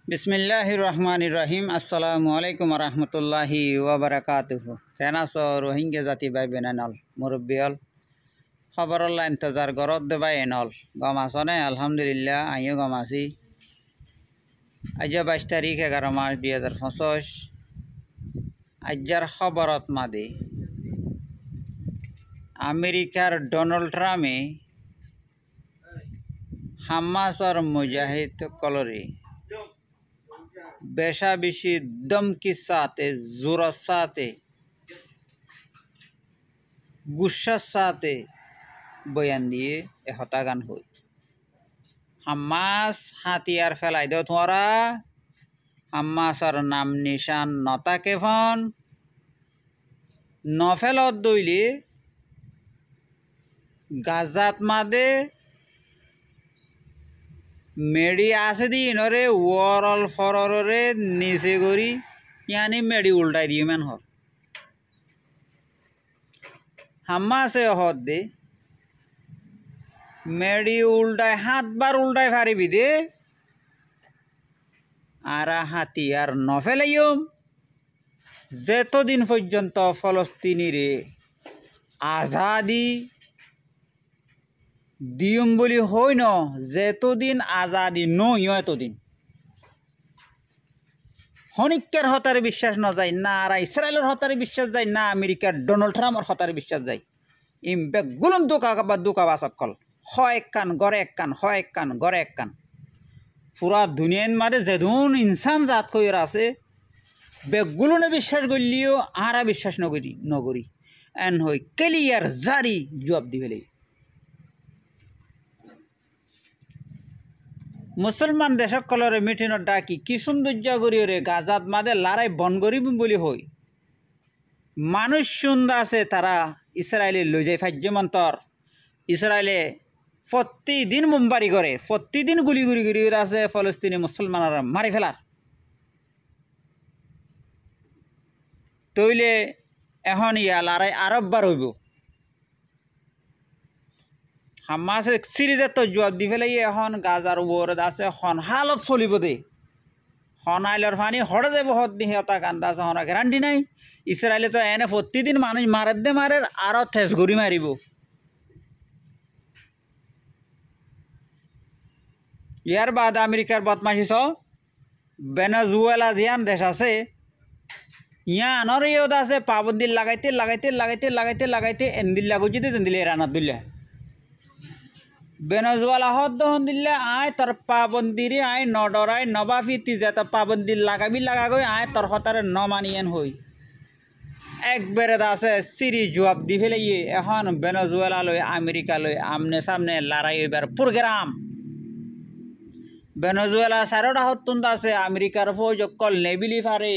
बिस्मिल्लाहिर रहमानिर रहीम अस्सलामु आलैकुम रहमतुल्लाहि व बाराकातुहु केना सो रोहिंग्या जाति भाई बेनानल मुरब्बियल खबरल्ला इंतजार गरत दे भाई एनल गमासने अल्हम्दुलिल्लाह आइयो गमासी आज 22 तारीख 11 मार्च 2025 आजार खबरत मादे আমেরিকার ডোনাল্ড ট্রাম্পে হামাস और मुजाहिद कलरे बेशा बेशी दमकी साथे जोर साथे गुस्सा साथे बयान दिए हतागान हुई हामास हाथियार फैलाई दो तुम्हारा हामासर नाम निशान नता के फन नफेल दइले गाजात मादे मेडी आसे दी इनरे वरल फररे नीचे गरी यानी मेडी उल्टाई दिए मैन हर हम्मा से हद दे मेडी उल्टाई हाथ बार उल्टाई फारी भी दे आरा हाथियार नफेलाइम जेतो दिन पर्यन्त फलस्तीनी रे आजादी दियम बोली हई न जेतो दिन आजादी नई एतो दिन हनिक्कर हतारे विश्वास न जाए ना आरा इस्राएलर हतारे विश्वास जाए ना आमेरिकार डोनाल्ड ट्राम्पर हतारे विश्वास जाए इम बेगुलन दुका सकल ह एक कान गरे एक कान ह एक कान गरे एक कान पूरा दुनियान मारे जेदुन इंसान जात कइर आछे बेगुलने विश्वास करलिও आरा विश्वास नगरी एन हई क्लियर जारी जवाब दिबेले मुसलमान देशक कलरे मिटिनर डाकी कि सौंदर्य गरियरे गाजात मादे लड़ाई बन करिब बोली हई मानुष सुंदा से तारा इस्राएले लई जाय फाज्यमंतर इस्राएले प्रतिदिन मुम्बारी करे प्रतिदिन गुली गुली गुली আছে ফলস্তিনি মুসলমানরা মারি ফেলার তইলে এখন ইয়া লড়াই আরব বার হইব হামাস সিরিজের তো জবাব দি ফেলাই এখন গাজার ওপৰত আছে হন হালত চলিব দে হনাইলর পানি হড়ে যাব হদ দি হতা কান্দা আছে হনা গ্যারান্টি নাই ইসরায়েলে তো এনে প্রতিদিন মানুষ মারে আরো ঠেস গড়ি মারিব ইয়ার বাদ আমেরিকার বদমাশি ছ ভেনেজুয়েলা জিয়ান দেশ আছে ইয়া আনর ইয়দ আছে পাবন্দি লাগাইতে এন্দিল লাগুজিতে জেন্দিলে ইরানাত দুল্লা ভেনেজুয়েলা হদ দহন দিলে আয় তোর পাবন্দিরে আয় নডরাই নবাফি তুই যে তোর পাবন্দি লাগাগই আয় তোর হতারে ন মানিয়েন হই একবারে আছে সিরি জবাব দি ফেলে এখন ভেনেজুয়েলা লই আমেরিকা লই আমনে সামনে লড়াই এবার প্রোগ্রাম ভেনেজুয়েলা সারোটা হতুন আছে আমেরিকার ফৌজ কল নেবিলি ফারে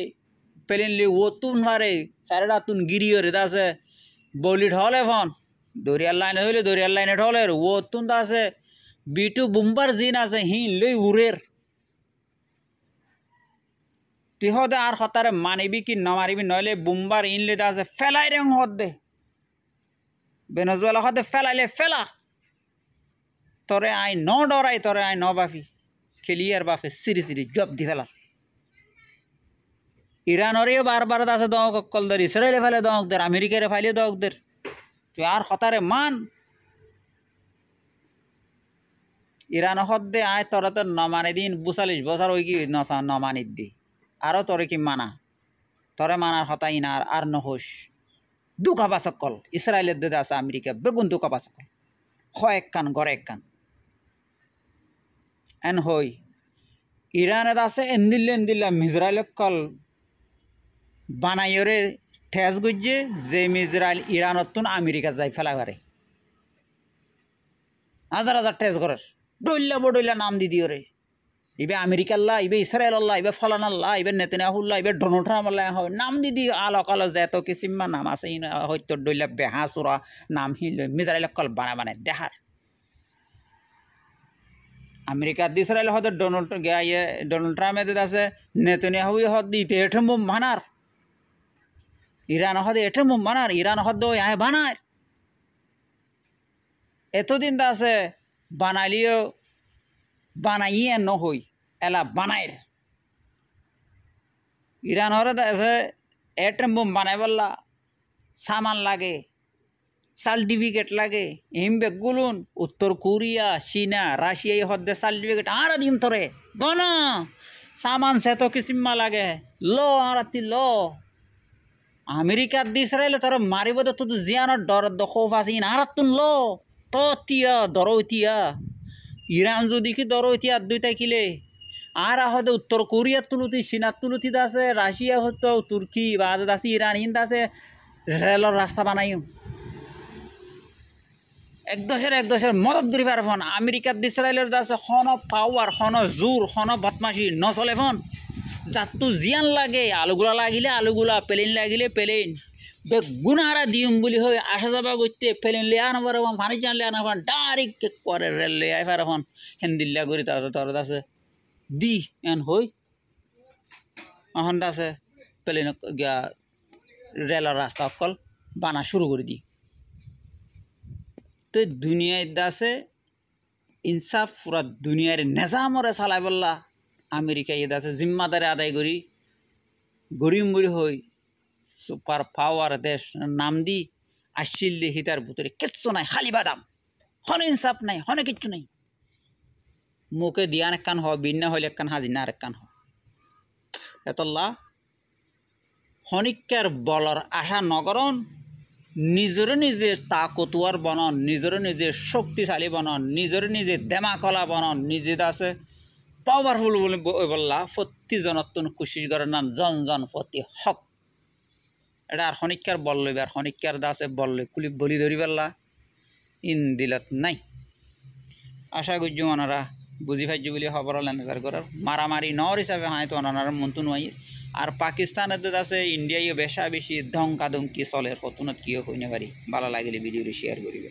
পেলিনলি ওতুন ফারে সারোটা তুন গিরিয়রে আছে বলি ঢলে ফন দরিয়ার লাইনে হইলে দরিয়ার লাইনে ঢলের ওতুন আছে বিটু বুম্বার জিন আছে হিন লই উড়ের তুই হদে আর হতারে মানিবি কি নমারিবি নইলে বুম্বার ইনলে আছে ফেলাই রেং হদ দে ভেনেজুয়েলা হদে ফেলাইলে ফেলা তরে আই ন ডরাই তরে আই ন বাফি খেলিয়ার বাফে সিরি জব দি ফেলার ইরানরেও বারবার আছে দক কলদের ইসরায়েলে ফেলে দকদের আমেরিকারে ফাইলে দকদের তুই আর হতারে মান ইরান হদ্দে আয় তোরা তো নমানি দিন 42 বছর ওই কি নমানি দি আরও তোরে কি মানা তোরে মানার হতাই না আর নহস দুকা বাসকল ইসরায়েলের দেদে আছে আমেরিকা বেগুন দুকা বাসকল হ এক কান গড়ে এক কান এন হই ইরানের আছে এন্দিল্লা মিজরাইল কল বানাইরে ঠেস গুজে যে মিজরাইল ইরানতুন আমেরিকা যাই ফেলা পারে হাজার ঠেস করার ডইলা নাম দি দিও রে ইবে আমেরিকাল্লাহ ইবে ইসরায়েল আল্লাহ ইবে ফলান আল্লাহ ইবে নেতানিয়াহুল্লাহ ইবে ডোনাল্ড ট্রাম্প আল্লাহ হয় নাম দি দি আলকাল যেত কিসিমা নাম আছে হয়তো ডইলা বেহাসুরা নাম হিল মিজরাইল কল বানায় দেখার আমেরিকা ইসরায়েল হতে ডোনাল্ড ট্রাম্পে আছে নেতানিয়াহু হদ দিতে এঠে মুম মানার ইরান হদে এঠে মুম মানার ইরান হদ আয় বানায় এতদিন আছে বানাইলিও বানাইয়ে নহই এলা বানাইর ইরানের আছে এটম বোম বানাই বললা সামান লাগে সার্টিফিকেট লাগে এম বেগুলুন উত্তর কোরিয়া চীনা রাশিয়া এই হদ্দে সার্টিফিকেট আর দিম তোরে গণ সামান সে তো কিসিম্মা লাগে ল আর ল আমেরিকার দি ইসরায়েল তোর মারিব তো জিয়ানোর ডর খোফ আছে আর তুন ল তো তিয়া দরতিয়া ইরান যদি কি দরতিয়া দুইটা কিলে আর হয়তো উত্তর কোরিয়ার তুলুতি চীনার তুলুতি আছে রাশিয়া হতো তুর্কি বা আছে ইরান ইন্দ আছে রেলর রাস্তা বানাই এক দেশের মদত করি পার ফোন আমেরিকার ইসরায়েলের আছে হন পাওয়ার হন জোর হন বদমাসি নচলে ফোন যাতু জিয়ান লাগে আলুগুলা লাগিলে আলুগুলা প্লেন লাগিলে প্লেন বেগুনারা দিম বলি হয়ে আসা যাবা করতে প্লেন লিয়া আনবার পানি চান লিয়া আনবার ডাইরেক্ট করে রেল লিয়া পার ফোন হেন্দিল্লা করি তোর আছে দি এন হই এখন আছে প্লেন গিয়া রেলের রাস্তা অকল বানা শুরু করে দি তো দুনিয়ায় আছে ইনসাফ পুরা দুনিয়ার নেজামরে চালাই বললা আমেরিকা ইয়ে আছে জিম্মাদারে আদায় করি গরিম বুড়ি হই সুপার পাওয়ার দেশ নাম দি আসছিল দি হিতার ভিতরে কিচ্ছু নাই খালি বাদাম হনে ইনসাফ নাই হনে কিচ্ছু নাই মুখে দিয়ান একখান হ বিন্না হইলে একখান হাজিনা আর একখান হ এতল্লা হনিকার বলর আশা নগরণ নিজের নিজে তাকতুয়ার বনন নিজের নিজে শক্তিশালী বনন নিজের নিজে দেমাকলা বনন নিজে আছে পাওয়ারফুল বলে বললা প্রতি জনতন কোশিশ করে না জন জন প্রতি হক এটা আর হনিকার বল লইবে আর হনিকার দাসে বল লই কুলি বলি ধরি পারলা ইন দিলত নাই আশা করছি ওনারা বুঝি পাইছি বলে খবর লেনজার করার মারামারি নর হিসাবে হয়তো ওনার মন্তু নয় আর পাকিস্তানের আছে ইন্ডিয়ায় বেশা বেশি ধমকা ধমকি চলে কতনত কিও হইনে পারি ভালো লাগিলে ভিডিওটি শেয়ার করিবে।